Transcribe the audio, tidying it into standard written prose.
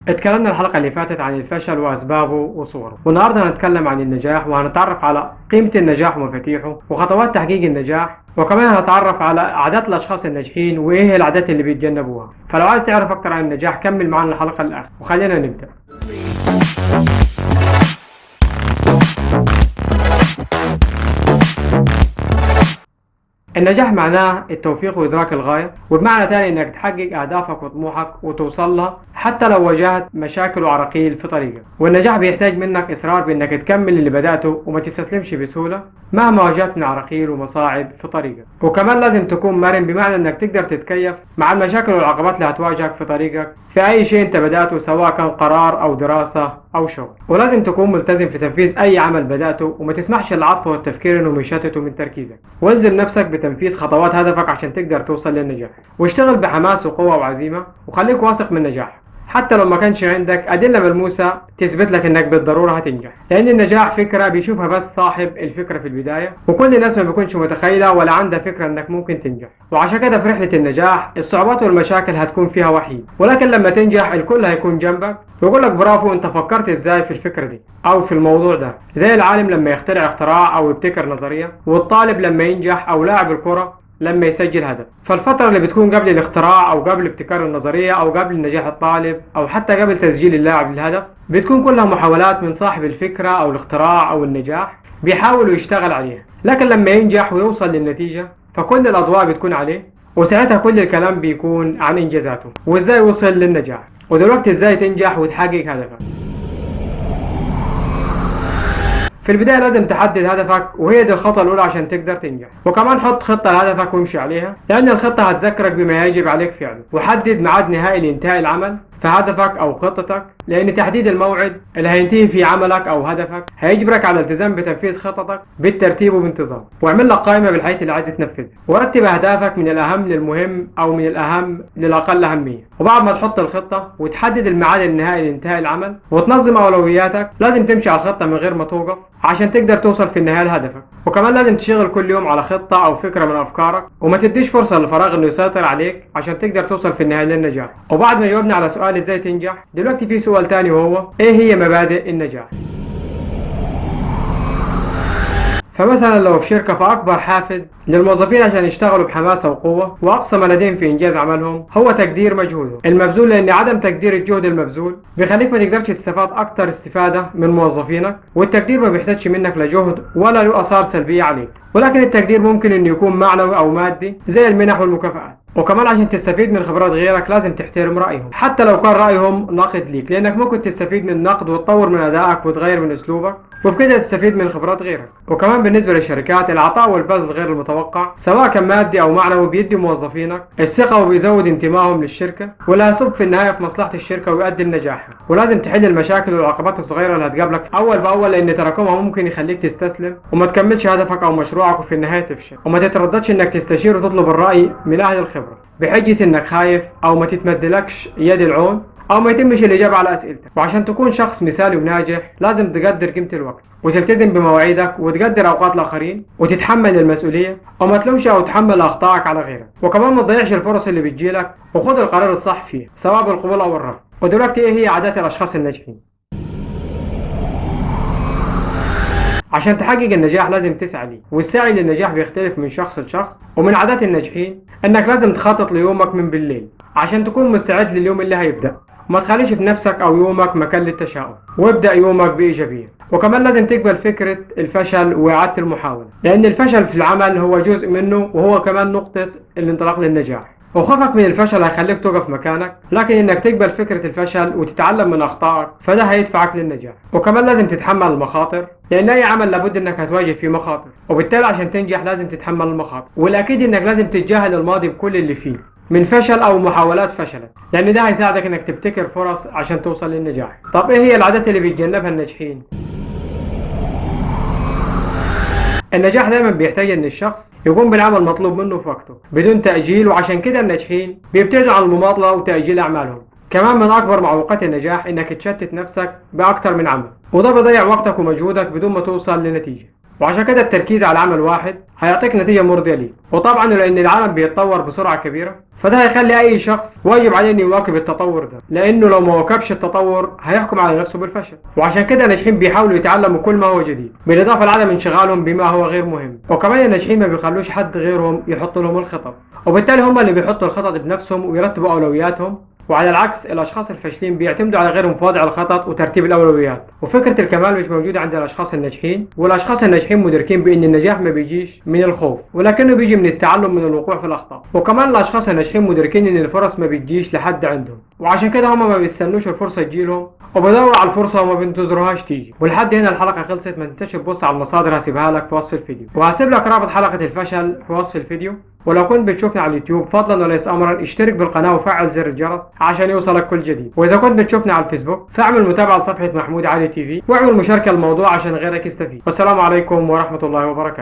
اتكلمنا الحلقة اللي فاتت عن الفشل وأسبابه وصوره، والنهاردة هنتكلم عن النجاح وهنتعرف على قيمة النجاح ومفاتيحه وخطوات تحقيق النجاح، وكمان هنتعرف على عادات الأشخاص الناجحين وإيه العادات اللي بيتجنبوها. فلو عايز تعرف أكتر عن النجاح كمل معانا الحلقة للآخر وخلينا نبدأ. النجاح معناه التوفيق وإدراك الغاية، وبمعنى تاني إنك تحقق أهدافك وطموحك وتوصل لها حتى لو واجهت مشاكل وعراقيل في طريقك. والنجاح بيحتاج منك إصرار بإنك تكمل اللي بدأته وما تستسلمش بسهولة مهما واجهت من عراقيل ومصاعب في طريقك. وكمان لازم تكون مرن بمعنى إنك تقدر تتكيف مع المشاكل والعقبات اللي هتواجهك في طريقك في أي شيء أنت بدأته، سواء كان قرار أو دراسة أو شغل. ولازم تكون ملتزم في تنفيذ أي عمل بدأته وما تسمحش للعاطفة والتفكير إنهم يشتتوا من تركيزك. والزم نفسك بتنفيذ خطوات هدفك عشان تقدر توصل للنجاح، واشتغل بحماس وقوة وعزيمة، وخليك واثق من النجاح حتى لو ما كانش عندك أدلة ملموسة تثبت لك إنك بالضرورة هتنجح، لأن النجاح فكرة بيشوفها بس صاحب الفكرة في البداية، وكل الناس ما بيكونش متخيلة ولا عندها فكرة إنك ممكن تنجح. وعشان كده في رحلة النجاح الصعوبات والمشاكل هتكون فيها وحيد، ولكن لما تنجح الكل هيكون جنبك ويقول لك برافو أنت فكرت إزاي في الفكرة دي أو في الموضوع ده، زي العالم لما يخترع اختراع أو يبتكر نظرية، والطالب لما ينجح، أو لاعب الكرة لما يسجل هدف. فالفترة اللي بتكون قبل الاختراع أو قبل ابتكار النظرية أو قبل نجاح الطالب أو حتى قبل تسجيل اللاعب للهدف بتكون كلها محاولات من صاحب الفكرة أو الاختراع أو النجاح بيحاول ويشتغل عليها. لكن لما ينجح ويوصل للنتيجة فكل الأضواء بتكون عليه، وساعتها كل الكلام بيكون عن إنجازاته وإزاي وصل للنجاح. ودلوقتي إزاي تنجح وتحقق هدفك. في البداية لازم تحدد هدفك، وهي دي الخطوة الأولى عشان تقدر تنجح. وكمان حط خطة لهدفك وامشي عليها، لأن الخطة هتذكرك بما يجب عليك فعله. وحدد ميعاد نهائي لإنتهاء العمل في هدفك أو خطتك، لأن تحديد الموعد اللي هينتهي فيه عملك أو هدفك هيجبرك على الالتزام بتنفيذ خططك بالترتيب وبانتظام. واعمل لك قائمة بالحاجات اللي عايز تنفذها، ورتب أهدافك من الأهم للمهم أو من الأهم للأقل أهمية. وبعد ما تحط الخطة وتحدد الميعاد النهائي لإنتهاء العمل وتنظم أولوياتك، لازم تمشي على الخطة من غير ما توقف عشان تقدر توصل في النهاية لهدفك. وكمان لازم تشتغل كل يوم على خطة أو فكرة من أفكارك، وما تديش فرصة للفراغ إنه يسيطر عليك عشان تقدر توصل في النهاية للنجاح. وبعد ما جاوبنا على سؤال إزاي تنجح، دلوقتي في سؤال تاني وهو إيه هي مبادئ النجاح؟ فمثلا لو في شركة، فأكبر حافز للموظفين عشان يشتغلوا بحماسة وقوة وأقصى ما لديهم في إنجاز عملهم هو تقدير مجهودهم المبذول، لأن عدم تقدير الجهد المبذول بيخليك ما تقدرش تستفاد أكتر استفادة من موظفينك. والتقدير ما بيحتاجش منك لجهد ولا له آثار سلبية عليك، ولكن التقدير ممكن إنه يكون معنوي أو مادي زي المنح والمكافآت. وكمان عشان تستفيد من خبرات غيرك لازم تحترم رأيهم حتى لو كان رأيهم ناقد ليك، لأنك ممكن تستفيد من النقد وتطور من أدائك وتغير من أسلوبك وبكده تستفيد من خبرات غيرك. وكمان بالنسبة للشركات، العطاء والبذل غير المتوقع سواء كان مادي أو معنوي بيدي موظفينك الثقة وبيزود انتمائهم للشركة، ولا يصب في النهاية في مصلحة الشركة ويؤدي لنجاحها. ولازم تحل المشاكل والعقبات الصغيرة اللي هتقابلك أول بأول، لأن تراكمها ممكن يخليك تستسلم وما تكملش هدفك أو مشروعك وفي النهاية تفشل. وما تترددش إنك تستشير وتطلب الرأي من أهل الخبرة بحجة إنك خايف أو ما تتمدلكش يد العون أو ما يتمش الإجابة على أسئلتك. وعشان تكون شخص مثالي وناجح لازم تقدر قيمة الوقت وتلتزم بمواعيدك وتقدر أوقات الآخرين وتتحمل المسؤولية وما تلومش أو تحمل أخطائك على غيرك. وكمان ما تضيعش الفرص اللي بتجيلك وخد القرار الصح فيه سواء بالقبول أو الرفض. ودلوقتي إيه هي عادات الأشخاص الناجحين؟ عشان تحقق النجاح لازم تسعى ليه، والسعي للنجاح بيختلف من شخص لشخص. ومن عادات الناجحين انك لازم تخطط ليومك من بالليل عشان تكون مستعد لليوم اللي هيبدأ، وما تخليش في نفسك او يومك مكان للتشاؤم، وابدأ يومك بإيجابية. وكمان لازم تقبل فكرة الفشل وإعادة المحاولة، لأن الفشل في العمل هو جزء منه وهو كمان نقطة الانطلاق للنجاح. وخوفك من الفشل هيخليك توقف مكانك، لكن انك تقبل فكرة الفشل وتتعلم من اخطائك فده هيدفعك للنجاح. وكمان لازم تتحمل المخاطر، لان اي عمل لابد انك هتواجه فيه مخاطر، وبالتالي عشان تنجح لازم تتحمل المخاطر. والاكيد انك لازم تتجاهل الماضي بكل اللي فيه من فشل او محاولات فشلت، لان ده هيساعدك انك تبتكر فرص عشان توصل للنجاح. طب ايه هي العادات اللي بيتجنبها الناجحين؟ النجاح دايما بيحتاج ان الشخص يقوم بالعمل مطلوب منه في وقته بدون تأجيل، وعشان كده الناجحين بيبتعدوا عن المماطلة وتأجيل أعمالهم. كمان من أكبر معوقات النجاح إنك تشتت نفسك بأكتر من عمل، وده بيضيع وقتك ومجهودك بدون ما توصل لنتيجة. وعشان كده التركيز على عمل واحد هيعطيك نتيجة مرضية ليك. وطبعا لأن العالم بيتطور بسرعة كبيرة، فده هيخلي أي شخص واجب عليه إنه يواكب التطور ده، لأنه لو ما واكبش التطور هيحكم على نفسه بالفشل. وعشان كده الناجحين بيحاولوا يتعلموا كل ما هو جديد، بالإضافة لعدم انشغالهم بما هو غير مهم. وكمان الناجحين ما بيخلوش حد غيرهم يحط لهم الخطط، وبالتالي هم اللي بيحطوا الخطط بنفسهم ويرتبوا أولوياتهم. وعلى العكس الأشخاص الفاشلين بيعتمدوا على غيرهم في وضع الخطط وترتيب الأولويات. وفكرة الكمال مش موجودة عند الأشخاص الناجحين، والأشخاص الناجحين مدركين بأن النجاح ما بيجيش من الخوف، ولكنه بيجي من التعلم من الوقوع في الأخطاء. وكمان الأشخاص الناجحين مدركين أن الفرص ما بتجيش لحد عندهم، وعشان كده هم ما بيستنوش الفرصة تجيلهم، وبيدوروا على الفرصة وما بينتظروهاش تيجي. ولحد هنا الحلقة خلصت. ما تنساش تبص على المصادر هسيبها لك في وصف الفيديو، وهسيب لك رابط حلقة الفشل في وصف الفيديو. ولو كنت بتشوفني على اليوتيوب فضلا وليس امرا اشترك بالقناه وفعل زر الجرس عشان يوصلك كل جديد. واذا كنت بتشوفني على الفيسبوك فاعمل متابعه لصفحه محمود علي تي في، واعمل مشاركه للموضوع عشان غيرك يستفيد. والسلام عليكم ورحمه الله وبركاته.